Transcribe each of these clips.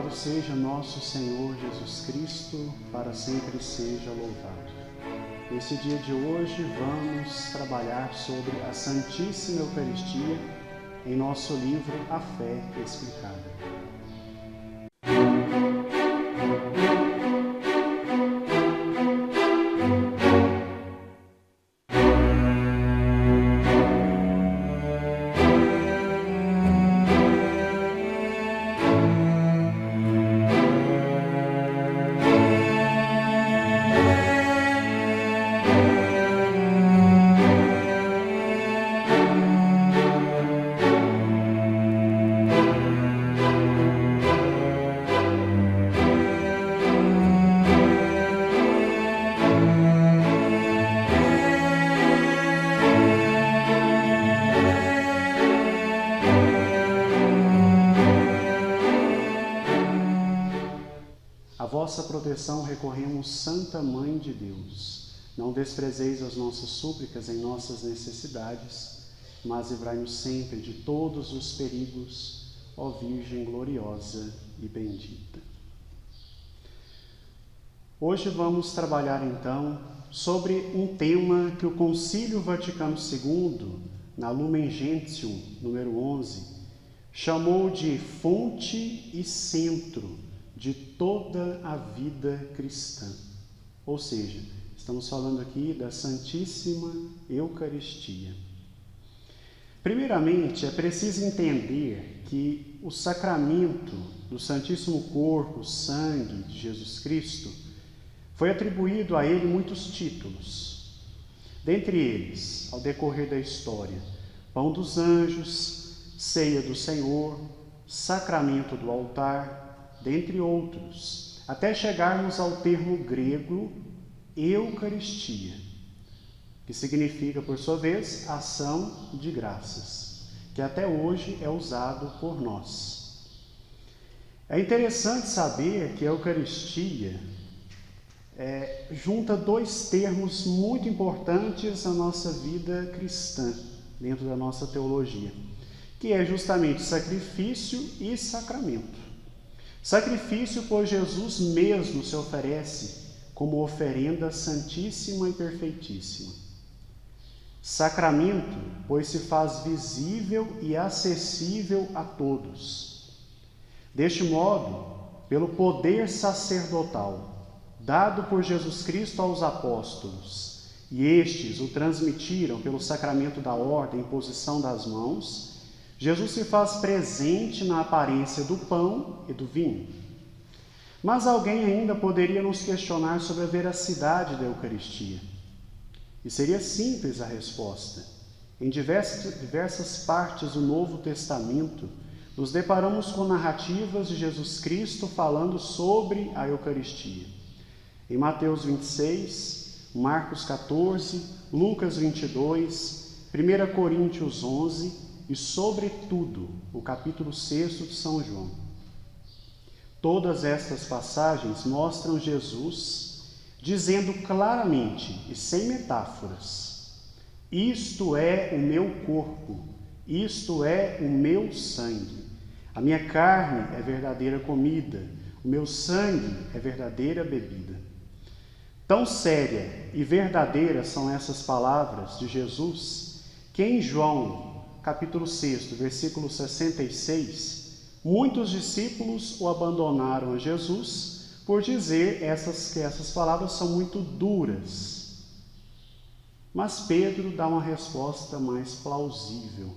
Louvado seja nosso Senhor Jesus Cristo, para sempre seja louvado. Nesse dia de hoje vamos trabalhar sobre a Santíssima Eucaristia em nosso livro A Fé Explicada. A vossa proteção recorremos, Santa Mãe de Deus. Não desprezeis as nossas súplicas em nossas necessidades, mas livrai-nos sempre de todos os perigos, ó Virgem gloriosa e bendita. Hoje vamos trabalhar então sobre um tema que o Concílio Vaticano II, na Lumen Gentium, número 11, chamou de fonte e centro de toda a vida cristã. Ou seja, estamos falando aqui da Santíssima Eucaristia. Primeiramente, é preciso entender que o sacramento do Santíssimo Corpo, Sangue de Jesus Cristo, foi atribuído a ele muitos títulos. Dentre eles, ao decorrer da história, Pão dos Anjos, Ceia do Senhor, Sacramento do Altar, dentre outros, até chegarmos ao termo grego Eucaristia, que significa, por sua vez, ação de graças, que até hoje é usado por nós. É interessante saber que a Eucaristia junta dois termos muito importantes na nossa vida cristã, dentro da nossa teologia, que é justamente sacrifício e sacramento. Sacrifício, pois Jesus mesmo se oferece como oferenda santíssima e perfeitíssima. Sacramento, pois se faz visível e acessível a todos. Deste modo, pelo poder sacerdotal dado por Jesus Cristo aos apóstolos, e estes o transmitiram pelo sacramento da ordem e imposição das mãos, Jesus se faz presente na aparência do pão e do vinho. Mas alguém ainda poderia nos questionar sobre a veracidade da Eucaristia. E seria simples a resposta. Em diversas partes do Novo Testamento, nos deparamos com narrativas de Jesus Cristo falando sobre a Eucaristia. Em Mateus 26, Marcos 14, Lucas 22, 1 Coríntios 11, e, sobretudo, o capítulo 6 de São João. Todas estas passagens mostram Jesus dizendo claramente e sem metáforas: isto é o meu corpo, isto é o meu sangue. A minha carne é verdadeira comida, o meu sangue é verdadeira bebida. Tão séria e verdadeira são essas palavras de Jesus que em João capítulo 6, versículo 66, muitos discípulos o abandonaram a Jesus por dizer que essas palavras são muito duras. Mas Pedro dá uma resposta mais plausível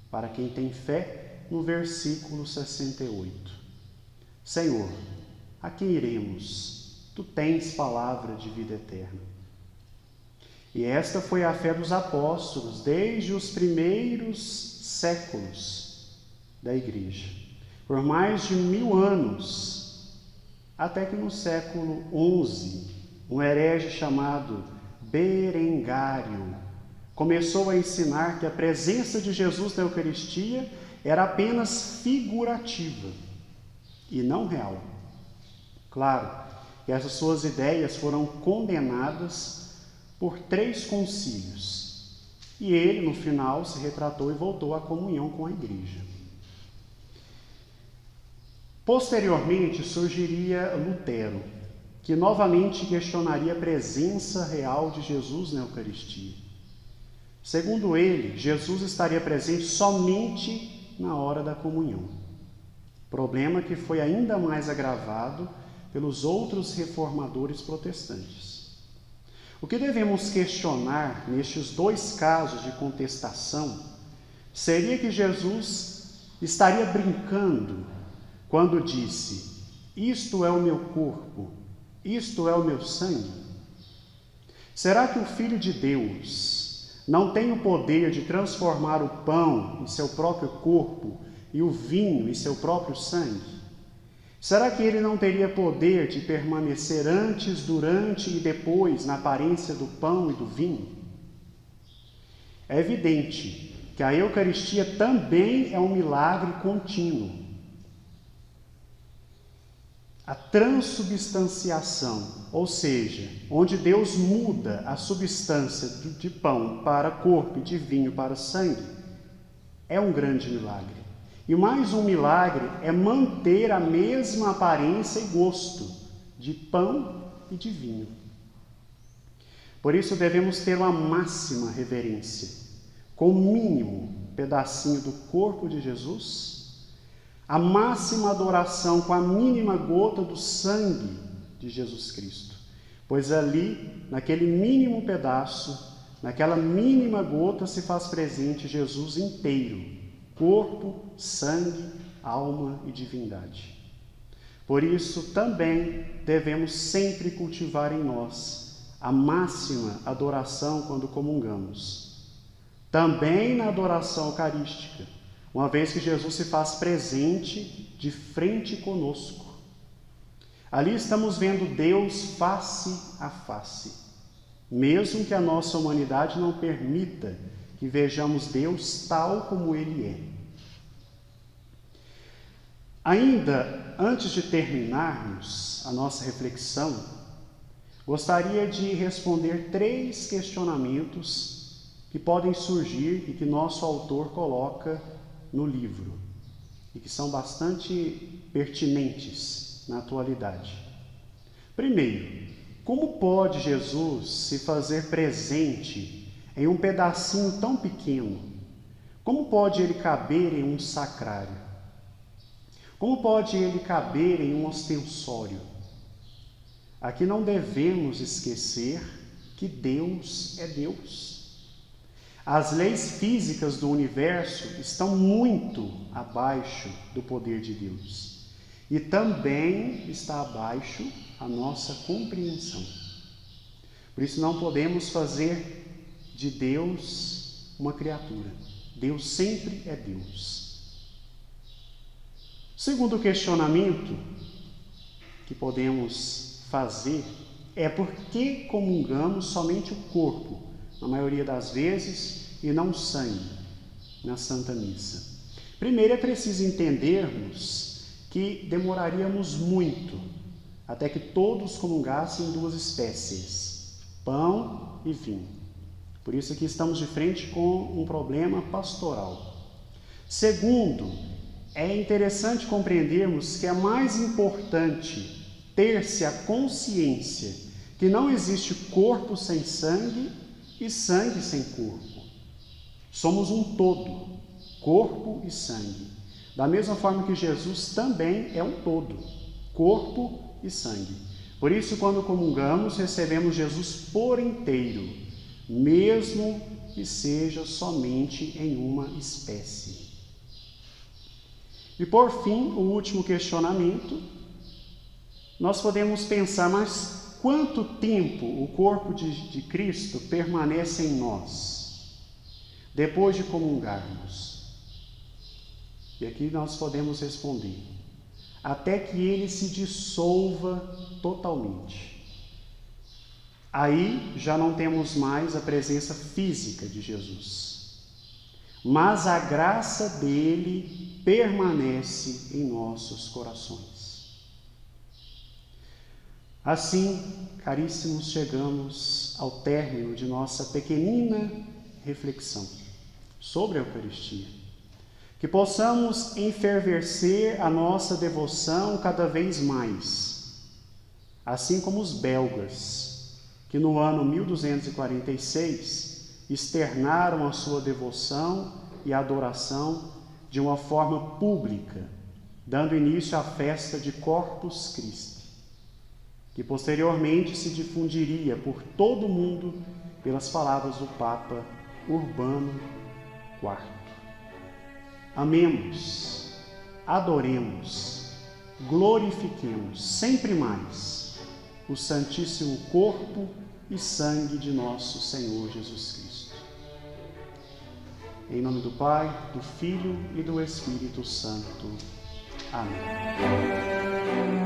para quem tem fé no versículo 68. Senhor, a quem iremos? Tu tens palavra de vida eterna. E esta foi a fé dos apóstolos desde os primeiros séculos da Igreja, por mais de 1000 anos, até que no século XI, um herege chamado Berengário começou a ensinar que a presença de Jesus na Eucaristia era apenas figurativa e não real. Claro que essas suas ideias foram condenadas por 3 concílios, e ele, no final, se retratou e voltou à comunhão com a Igreja. Posteriormente surgiria Lutero, que novamente questionaria a presença real de Jesus na Eucaristia. Segundo ele, Jesus estaria presente somente na hora da comunhão. Problema que foi ainda mais agravado pelos outros reformadores protestantes. O que devemos questionar nestes dois casos de contestação seria que Jesus estaria brincando quando disse: "Isto é o meu corpo, isto é o meu sangue". Será que o Filho de Deus não tem o poder de transformar o pão em seu próprio corpo e o vinho em seu próprio sangue? Será que ele não teria poder de permanecer antes, durante e depois na aparência do pão e do vinho? É evidente que a Eucaristia também é um milagre contínuo. A transubstanciação, ou seja, onde Deus muda a substância de pão para corpo e de vinho para sangue, é um grande milagre. E mais um milagre é manter a mesma aparência e gosto de pão e de vinho. Por isso devemos ter uma máxima reverência, com o mínimo pedacinho do corpo de Jesus, a máxima adoração com a mínima gota do sangue de Jesus Cristo. Pois ali, naquele mínimo pedaço, naquela mínima gota se faz presente Jesus inteiro, corpo, sangue, alma e divindade. Por isso, também devemos sempre cultivar em nós a máxima adoração quando comungamos. Também na adoração eucarística, uma vez que Jesus se faz presente de frente conosco. Ali estamos vendo Deus face a face, mesmo que a nossa humanidade não permita que vejamos Deus tal como Ele é. Ainda antes de terminarmos a nossa reflexão, gostaria de responder 3 questionamentos que podem surgir e que nosso autor coloca no livro e que são bastante pertinentes na atualidade. Primeiro, como pode Jesus se fazer presente em um pedacinho tão pequeno? Como pode ele caber em um sacrário? Como pode ele caber em um ostensório? Aqui não devemos esquecer que Deus é Deus. As leis físicas do universo estão muito abaixo do poder de Deus. E também está abaixo a nossa compreensão. Por isso não podemos fazer de Deus uma criatura. Deus sempre é Deus. Segundo questionamento que podemos fazer é por que comungamos somente o corpo, na maioria das vezes, e não o sangue, na Santa Missa. Primeiro é preciso entendermos que demoraríamos muito até que todos comungassem 2 espécies, pão e vinho. Por isso aqui estamos de frente com um problema pastoral. Segundo, é interessante compreendermos que é mais importante ter-se a consciência que não existe corpo sem sangue e sangue sem corpo. Somos um todo, corpo e sangue. Da mesma forma que Jesus também é um todo, corpo e sangue. Por isso, quando comungamos, recebemos Jesus por inteiro, mesmo que seja somente em uma espécie. E por fim, o último questionamento, nós podemos pensar, mas quanto tempo o corpo de Cristo permanece em nós, depois de comungarmos? E aqui nós podemos responder, até que ele se dissolva totalmente. Aí já não temos mais a presença física de Jesus, mas a graça dele permanece em nossos corações. Assim, caríssimos, chegamos ao término de nossa pequenina reflexão sobre a Eucaristia. que possamos enfervecer a nossa devoção cada vez mais, assim como os belgas, que no ano 1246 externaram a sua devoção e adoração de uma forma pública, dando início à festa de Corpus Christi, que posteriormente se difundiria por todo o mundo pelas palavras do Papa Urbano IV. Amemos, adoremos, glorifiquemos sempre mais o Santíssimo Corpo e Sangue de nosso Senhor Jesus Cristo. Em nome do Pai, do Filho e do Espírito Santo. Amém.